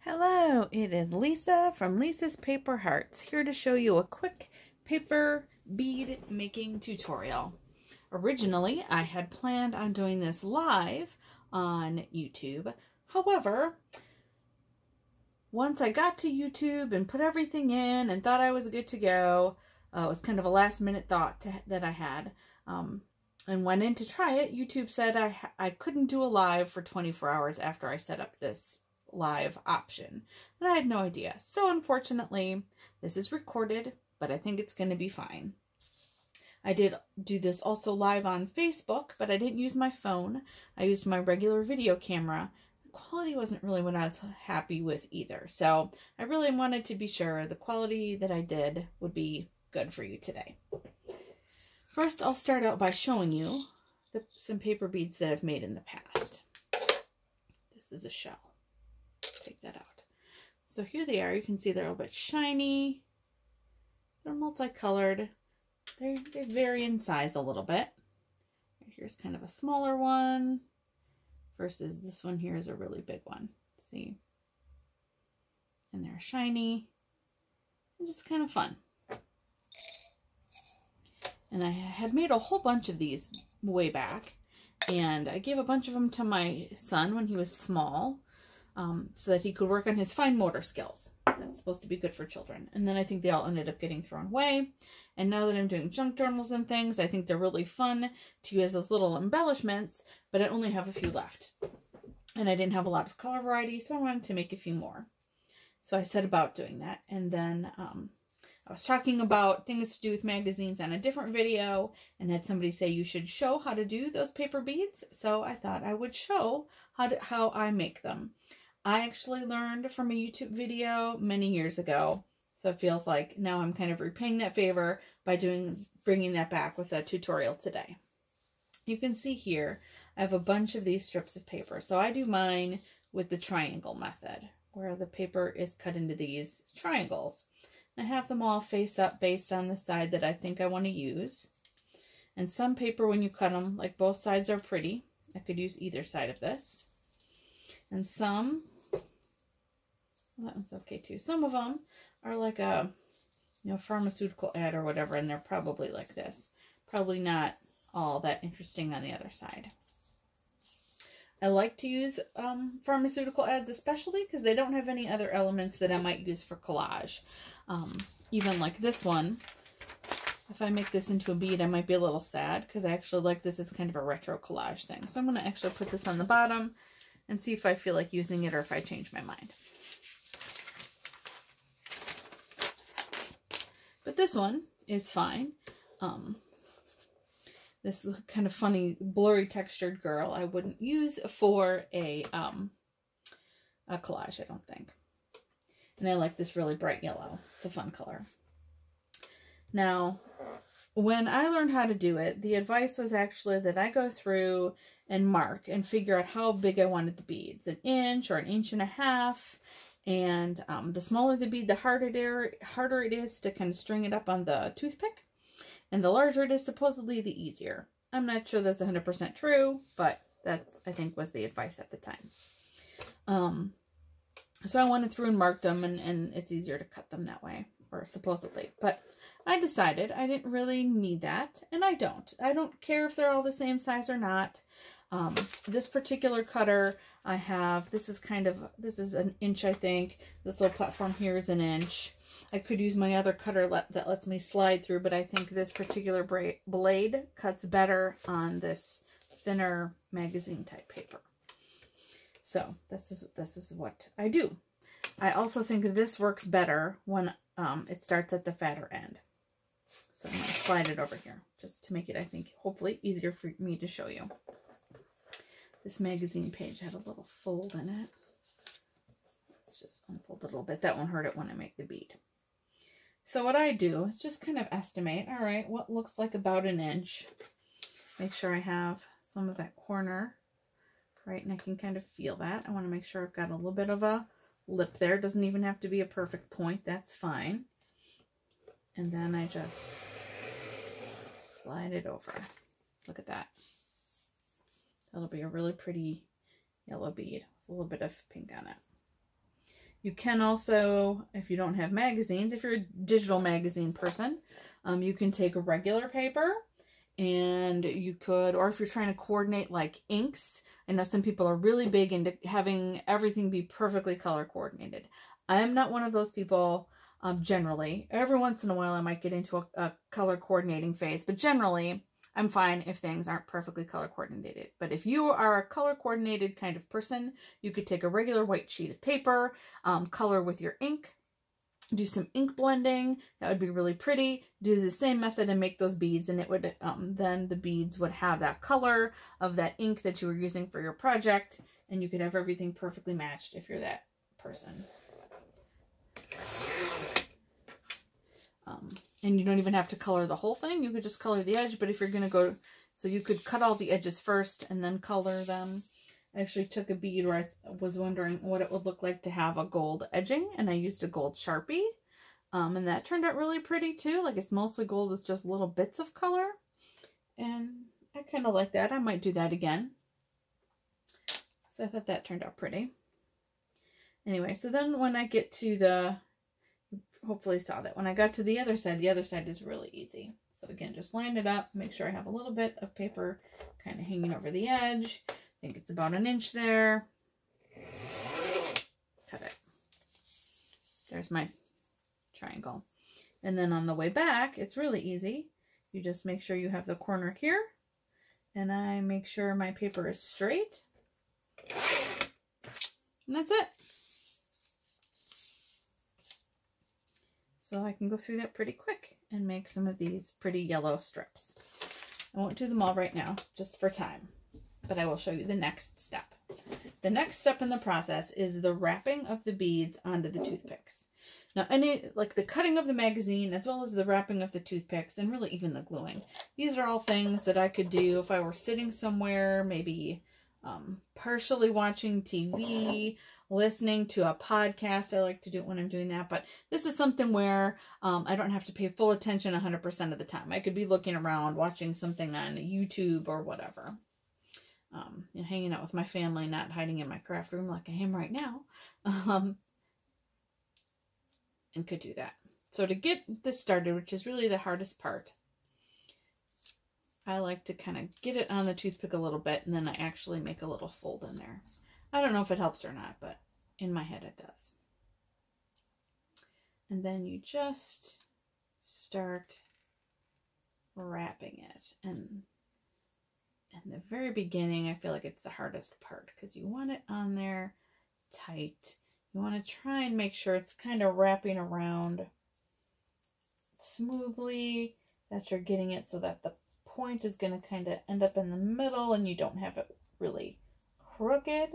Hello, it is Lisa from Lisa's Paper Hearts, here to show you a quick paper bead making tutorial. Originally, I had planned on doing this live on YouTube. However, once I got to YouTube and put everything in and thought I was good to go, it was kind of a last minute thought that I had, and went in to try it. YouTube said I couldn't do a live for 24 hours after I set up this live option, and I had no idea. So unfortunately, this is recorded, but I think it's going to be fine. I did do this also live on Facebook, but I didn't use my phone. I used my regular video camera. The quality wasn't really what I was happy with either, so I really wanted to be sure the quality that I did would be good for you today. First, I'll start out by showing you some paper beads that I've made in the past. This is a shell. Take that out. So here they are. You can see they're a little bit shiny. They're multicolored. They vary in size a little bit. Here's kind of a smaller one versus this one here is a really big one. See? And they're shiny and just kind of fun. And I had made a whole bunch of these way back, and I gave a bunch of them to my son when he was small. So that he could work on his fine motor skills. That's supposed to be good for children. And then I think they all ended up getting thrown away. And now that I'm doing junk journals and things, I think they're really fun to use as little embellishments, but I only have a few left. And I didn't have a lot of color variety, so I wanted to make a few more. So I set about doing that. And then I was talking about things to do with magazines on a different video, and had somebody say you should show how to do those paper beads. So I thought I would show how I make them. I actually learned from a YouTube video many years ago, so it feels like now I'm kind of repaying that favor by bringing that back with a tutorial today. You can see here I have a bunch of these strips of paper. So I do mine with the triangle method, where the paper is cut into these triangles. I have them all face up based on the side that I think I want to use. And some paper, when you cut them, like both sides are pretty. I could use either side of this. And some, well, that one's okay too. Some of them are like a, pharmaceutical ad or whatever, and they're probably like this. Probably not all that interesting on the other side. I like to use pharmaceutical ads, especially because they don't have any other elements that I might use for collage. Even like this one, if I make this into a bead, I might be a little sad because I actually like this as kind of a retro collage thing. So I'm going to actually put this on the bottom and see if I feel like using it or if I change my mind. But this one is fine. This kind of funny, blurry textured girl I wouldn't use for a collage, I don't think. And I like this really bright yellow. It's a fun color. Now, when I learned how to do it, the advice was actually that I go through and mark and figure out how big I wanted the beads. 1 inch or 1.5 inches. And the smaller the bead, the harder it is to kind of string it up on the toothpick. And the larger it is, supposedly the easier. I'm not sure that's 100% true, but that's, I think, was the advice at the time. So I went through and marked them, and it's easier to cut them that way, or supposedly. But I decided I didn't really need that, and I don't. I don't care if they're all the same size or not. This particular cutter I have, this is 1 inch, I think. This little platform here is 1 inch. I could use my other cutter that lets me slide through, but I think this particular blade cuts better on this thinner magazine type paper. So this is what I do. I also think this works better when it starts at the fatter end. So I'm going to slide it over here just to make it, I think, hopefully easier for me to show you. This magazine page had a little fold in it. Let's just unfold it a little bit. That won't hurt it when I make the bead. So what I do is just kind of estimate, all right, what looks like about 1 inch. Make sure I have some of that corner, right, and I can kind of feel that. I want to make sure I've got a little bit of a lip there. It doesn't even have to be a perfect point. That's fine. And then I just slide it over. Look at that. That'll be a really pretty yellow bead with a little bit of pink on it. You can also, if you don't have magazines, if you're a digital magazine person, you can take a regular paper and you could, or if you're trying to coordinate like inks, I know some people are really big into having everything be perfectly color coordinated. I'm not one of those people. Generally, every once in a while I might get into a color coordinating phase, but generally I'm fine if things aren't perfectly color coordinated. But if you are a color coordinated kind of person, you could take a regular white sheet of paper, color with your ink, do some ink blending. That would be really pretty. Do the same method and make those beads, and it would then the beads would have that color of that ink that you were using for your project, and you could have everything perfectly matched if you're that person. And you don't even have to color the whole thing. You could just color the edge, but if you're going to go, so you could cut all the edges first and then color them. I actually took a bead where I was wondering what it would look like to have a gold edging, and I used a gold Sharpie. And that turned out really pretty too. Like, it's mostly gold with just little bits of color. And I kind of like that. I might do that again. So I thought that turned out pretty. Anyway, so then when I get to the, hopefully saw that when I got to the other side is really easy. So again, just line it up, make sure I have a little bit of paper kind of hanging over the edge. I think it's about 1 inch there. Cut it. There's my triangle. And then on the way back, it's really easy. You just make sure you have the corner here, and I make sure my paper is straight. And that's it. So I can go through that pretty quick and make some of these pretty yellow strips. I won't do them all right now, just for time, but I will show you the next step. The next step in the process is the wrapping of the beads onto the toothpicks. Now, like the cutting of the magazine, as well as the wrapping of the toothpicks, and really even the gluing. These are all things that I could do if I were sitting somewhere, maybe partially watching TV, listening to a podcast. I like to do it when I'm doing that, but this is something where I don't have to pay full attention 100% of the time. I could be looking around, watching something on YouTube or whatever. You know, hanging out with my family, not hiding in my craft room like I am right now. And could do that. So to get this started, which is really the hardest part, I like to kind of get it on the toothpick a little bit, and then I actually make a little fold in there. I don't know if it helps or not, but in my head it does. And then you just start wrapping it. And in the very beginning, I feel like it's the hardest part because you want it on there tight. You want to try and make sure it's kind of wrapping around smoothly, that you're getting it so that the point is going to kind of end up in the middle and you don't have it really crooked.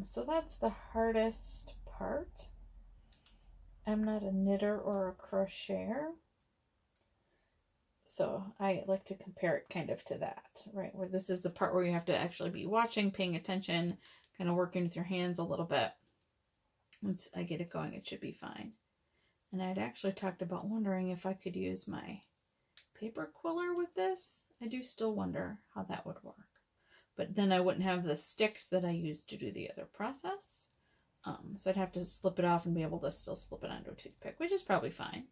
So that's the hardest part. I'm not a knitter or a crocheter, so I like to compare it kind of to that, right? Where this is the part where you have to actually be watching, paying attention, kind of working with your hands a little bit. Once I get it going, it should be fine. And I'd actually talked about wondering if I could use my paper quiller with this. I do still wonder how that would work. But then I wouldn't have the sticks that I used to do the other process. So I'd have to slip it off and be able to still slip it onto a toothpick, which is probably fine.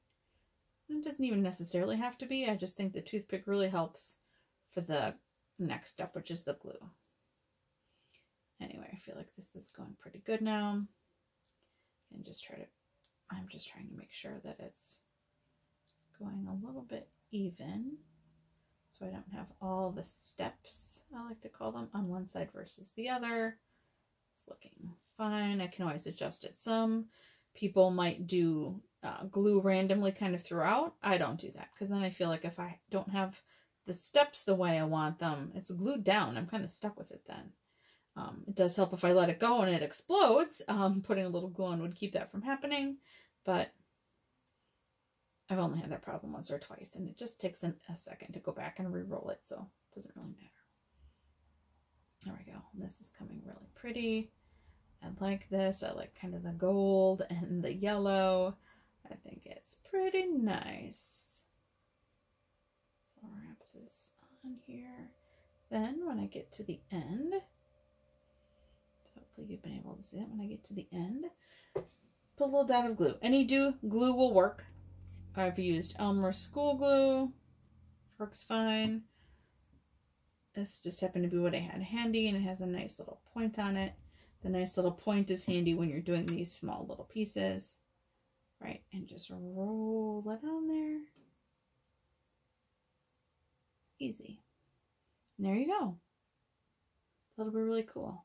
It doesn't even necessarily have to be. I just think the toothpick really helps for the next step, which is the glue. Anyway, I feel like this is going pretty good now. And I'm just trying to make sure that it's going a little bit even, so I don't have all the steps, I like to call them, on one side versus the other. It's looking fine. I can always adjust it. Some people might do glue randomly kind of throughout. I don't do that because then I feel like if I don't have the steps the way I want them, it's glued down. I'm kind of stuck with it then. It does help if I let it go and it explodes. Putting a little glue on would keep that from happening, but I've only had that problem once or twice, and it just takes a second to go back and re-roll it, so it doesn't really matter. There we go. This is coming really pretty. I like this. I like kind of the gold and the yellow. I think it's pretty nice. So I'll wrap this on here. Then when I get to the end, so Hopefully you've been able to see that when I get to the end. Put a little dot of glue. Any glue will work. I've used Elmer's school glue. Works fine. This just happened to be what I had handy, and it has a nice little point on it. The nice little point is handy when you're doing these small little pieces. Right, and just roll it on there. Easy. And there you go. That'll be really cool.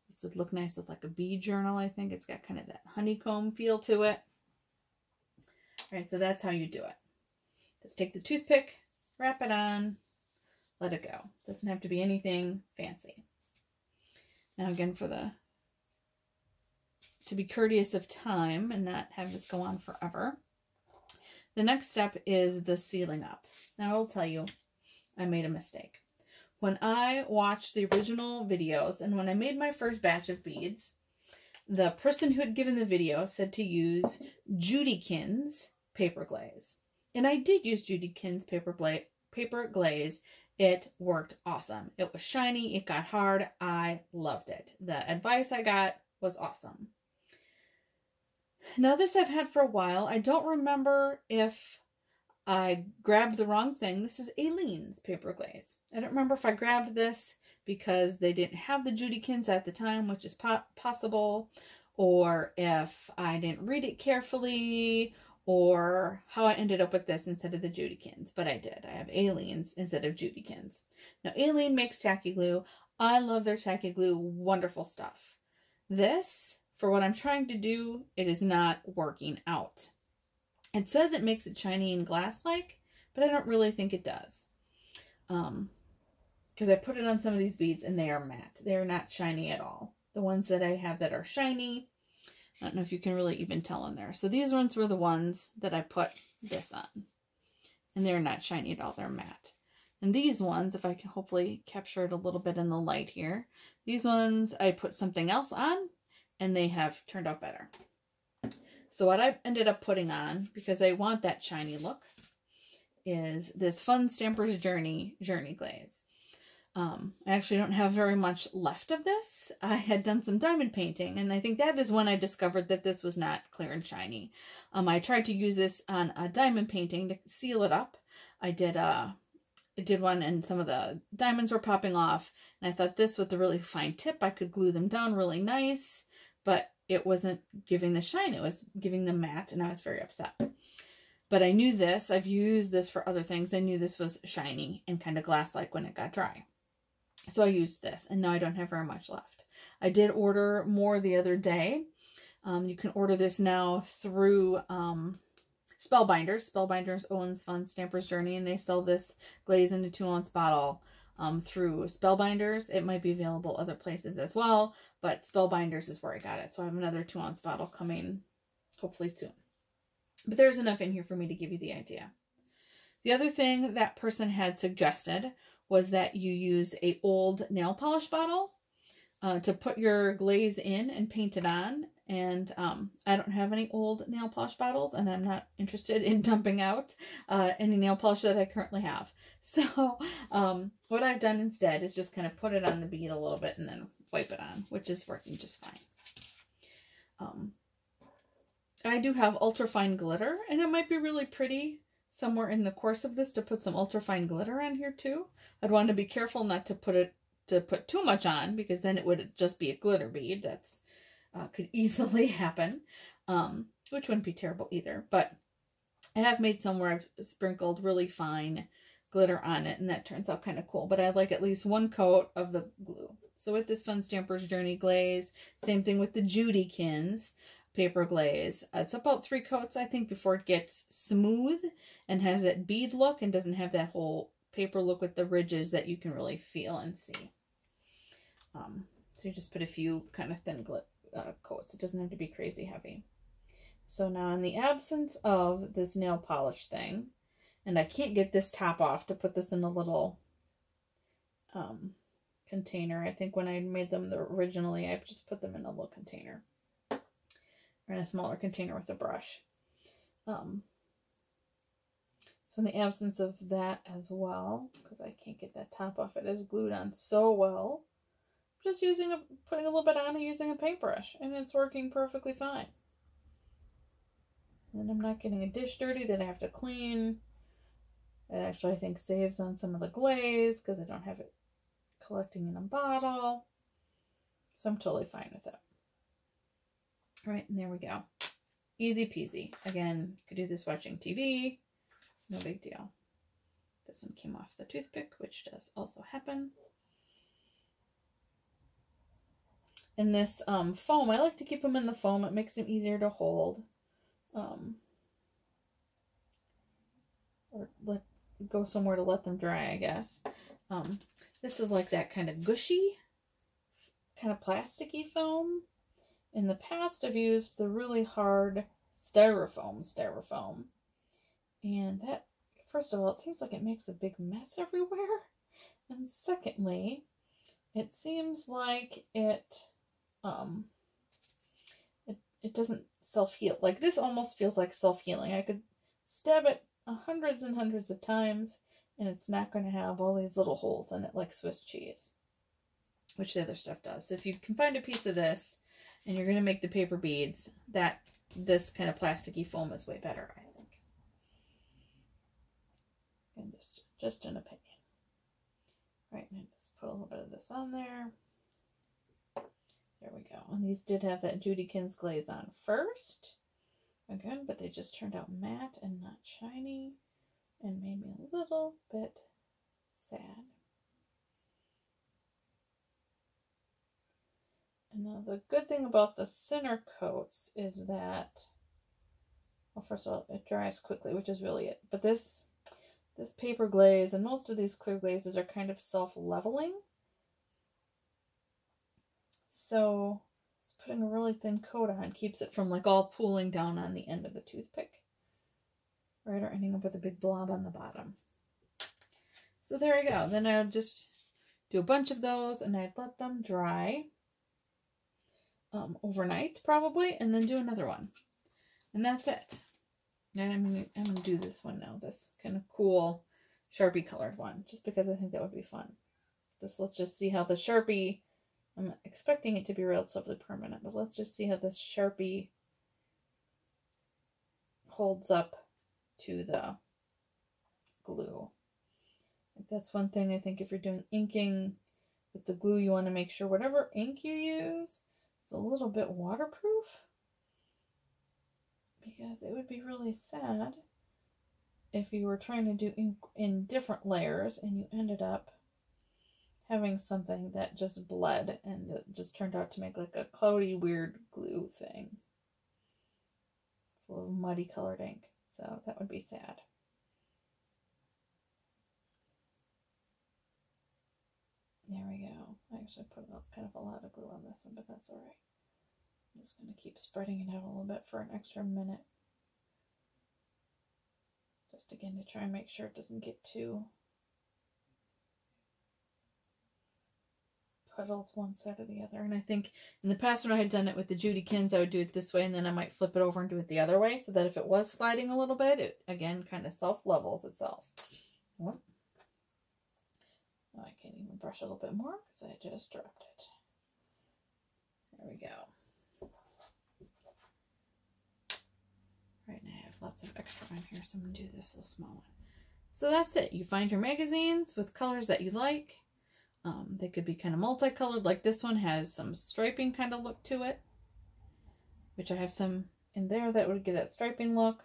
This would look nice with like a bead journal, I think. It's got kind of that honeycomb feel to it. All right, so that's how you do it. Just take the toothpick, wrap it on, let it go. Doesn't have to be anything fancy. Now again, to be courteous of time and not have this go on forever, the next step is the sealing up. Now I will tell you, I made a mistake. When I watched the original videos and when I made my first batch of beads, the person who had given the video said to use Judykins paper glaze. And I did use Judykins paper glaze. It worked awesome. It was shiny. It got hard. I loved it. The advice I got was awesome. Now this I've had for a while. I don't remember if I grabbed the wrong thing. This is Aleene's paper glaze. I don't remember if I grabbed this because they didn't have the Judykins at the time, which is possible, or if I didn't read it carefully, or how I ended up with this instead of the Judykins. But I did. I have Aleene's instead of Judykins. Now Aleene makes tacky glue. I love their tacky glue. Wonderful stuff. This, for what I'm trying to do, it is not working out. It says it makes it shiny and glass-like, but I don't really think it does. Because I put it on some of these beads and they are matte. They're not shiny at all. The ones that I have that are shiny, I don't know if you can really even tell in there. So these ones were the ones that I put this on. And they're not shiny at all. They're matte. And these ones, if I can hopefully capture it a little bit in the light here, these ones I put something else on and they have turned out better. So what I ended up putting on, because I want that shiny look, is this Fun Stampers Journey glaze. I actually don't have very much left of this. I had done some diamond painting, and I think that is when I discovered that this was not clear and shiny. I tried to use this on a diamond painting to seal it up. I did one and some of the diamonds were popping off, and I thought this with the really fine tip, I could glue them down really nice, but it wasn't giving the shine. It was giving the matte, and I was very upset. But I knew this. I've used this for other things. I knew this was shiny and kind of glass-like when it got dry. So I used this, and now I don't have very much left. I did order more the other day. You can order this now through Spellbinders. Spellbinders owns Fun Stampers Journey, and they sell this glaze in a 2-ounce bottle through Spellbinders. It might be available other places as well, but Spellbinders is where I got it. So I have another 2-ounce bottle coming hopefully soon. But there's enough in here for me to give you the idea. The other thing that person had suggested was that you use an old nail polish bottle to put your glaze in and paint it on. And I don't have any old nail polish bottles, and I'm not interested in dumping out any nail polish that I currently have. So what I've done instead is just kind of put it on the bead a little bit and then wipe it on, which is working just fine. I do have ultrafine glitter, and it might be really pretty somewhere in the course of this to put some ultrafine glitter on here too. I'd want to be careful not to put too much on, because then it would just be a glitter bead. That's could easily happen, which wouldn't be terrible either. But I have made some where I've sprinkled really fine glitter on it, and that turns out kind of cool. But I like at least one coat of the glue. So with this Fun Stampers Journey glaze, same thing with the Judykins paper glaze. It's about 3 coats, I think, before it gets smooth and has that bead look and doesn't have that whole paper look with the ridges that you can really feel and see. So you just put a few kind of thin coats. It doesn't have to be crazy heavy. So now, in the absence of this nail polish thing, and I can't get this top off to put this in a little container. I think when I made them originally, I just put them in a little container, or in a smaller container with a brush. So in the absence of that as well, because I can't get that top off, it is glued on so well. I'm just putting a little bit on and using a paintbrush, and it's working perfectly fine. And I'm not getting a dish dirty that I have to clean. It actually, I think, saves on some of the glaze because I don't have it collecting in a bottle. So I'm totally fine with it. All right, and there we go. Easy peasy. Again, you could do this watching TV. No big deal. This one came off the toothpick, which does also happen. And this foam, I like to keep them in the foam. It makes them easier to hold. Or go somewhere to let them dry, I guess. This is like that kind of gushy, kind of plasticky foam. In the past, I've used the really hard styrofoam. And that, first of all, it seems like it makes a big mess everywhere. And secondly, it seems like it doesn't self-heal. Like this almost feels like self-healing. I could stab it hundreds and hundreds of times and it's not going to have all these little holes in it like Swiss cheese, which the other stuff does. So if you can find a piece of this and you're going to make the paper beads, this kind of plasticky foam is way better, I think. And just an opinion. Right, and I just put a little bit of this on there. There we go. And these did have that Judykins glaze on first. Again, but they just turned out matte and not shiny and made me a little bit sad. And now the good thing about the thinner coats is that, well, first of all, it dries quickly, which is really it. But this paper glaze and most of these clear glazes are kind of self-leveling. So putting a really thin coat on keeps it from like all pooling down on the end of the toothpick. Right, or ending up with a big blob on the bottom. So there you go. Then I would just do a bunch of those and I'd let them dry overnight probably, and then do another one. And that's it. And I'm gonna do this one now, this kind of cool Sharpie colored one, just because I think that would be fun. Let's just see how the Sharpie, I'm expecting it to be relatively permanent, but let's just see how this Sharpie holds up to the glue. That's one thing I think if you're doing inking with the glue, you want to make sure whatever ink you use is a little bit waterproof, because it would be really sad if you were trying to do ink in different layers and you ended up having something that just bled and that just turned out to make like a cloudy, weird glue thing full of muddy colored ink. So that would be sad. There we go. I actually put kind of a lot of glue on this one, but that's all right. I'm just going to keep spreading it out a little bit for an extra minute. Just again to try and make sure it doesn't get too puddled one side or the other. And I think in the past when I had done it with the Judykins, I would do it this way and then I might flip it over and do it the other way, so that if it was sliding a little bit, it again kind of self-levels itself. Oh, I can't even brush a little bit more because I just dropped it. There we go. Right now I have lots of extra on here, so I'm going to do this little small one. So that's it. You find your magazines with colors that you like. They could be kind of multicolored, like this one has some striping kind of look to it, which I have some in there that would give that striping look.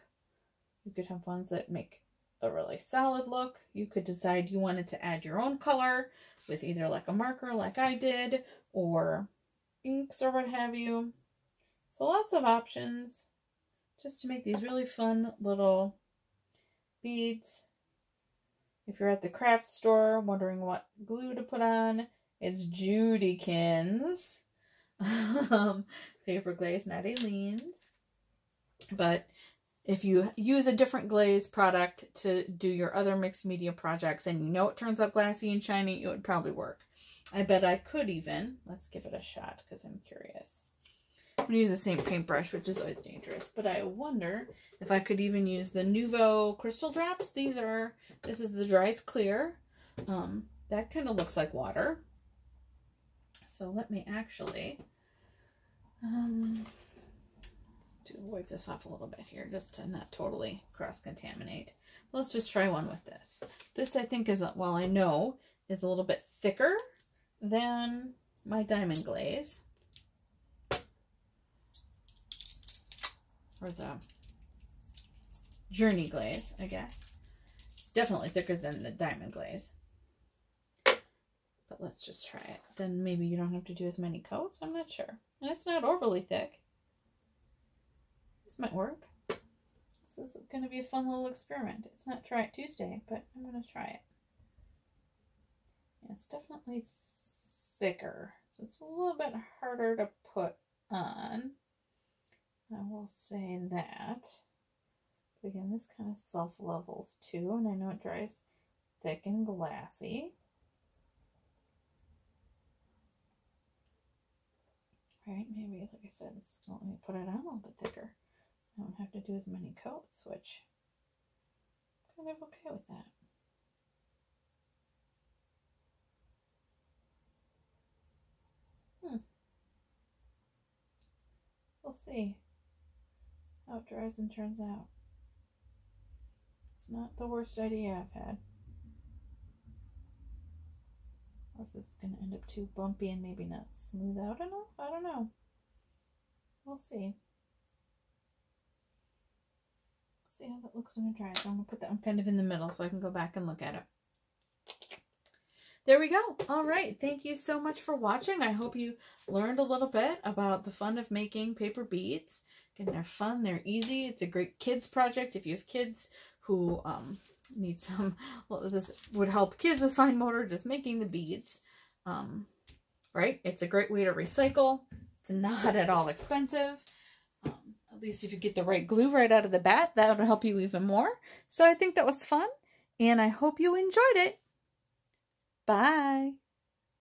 You could have ones that make a really solid look. You could decide you wanted to add your own color with either like a marker like I did, or inks or what have you. So lots of options just to make these really fun little beads. If you're at the craft store wondering what glue to put on, it's Judykins paper glaze, not Aleene's. But if you use a different glaze product to do your other mixed media projects and you know it turns out glassy and shiny, it would probably work. I bet I could even, let's give it a shot because I'm curious. I'm going to use the same paintbrush, which is always dangerous, but I wonder if I could even use the Nuvo crystal drops. This is the Dry's Clear. That kind of looks like water. So let me actually wipe this off a little bit here just to not totally cross-contaminate. Let's just try one with this. This I think is, well, I know is a little bit thicker than my Diamond Glaze. Or the Journey Glaze, I guess. It's definitely thicker than the Diamond Glaze. But let's just try it. Then maybe you don't have to do as many coats. I'm not sure. And it's not overly thick. This might work. This is going to be a fun little experiment. It's not Try It Tuesday, but I'm going to try it. Yeah, it's definitely thicker. So it's a little bit harder to put on. I will say that. But again, this kind of self-levels too, and I know it dries thick and glassy. Right, maybe, like I said, it's going to let me put it on a little bit thicker. I don't have to do as many coats, which I'm kind of okay with that. We'll see how it dries and turns out. It's not the worst idea I've had. Or is this going to end up too bumpy and maybe not smooth out enough? I don't know. We'll see. See how that looks when it dries. I'm going to put that one kind of in the middle so I can go back and look at it. There we go. All right. Thank you so much for watching. I hope you learned a little bit about the fun of making paper beads. Again, they're fun. They're easy. It's a great kids project. If you have kids who need some, well, this would help kids with fine motor, just making the beads. Right? It's a great way to recycle. It's not at all expensive. At least if you get the right glue right out of the bat, that'll help you even more. So I think that was fun, and I hope you enjoyed it. Bye.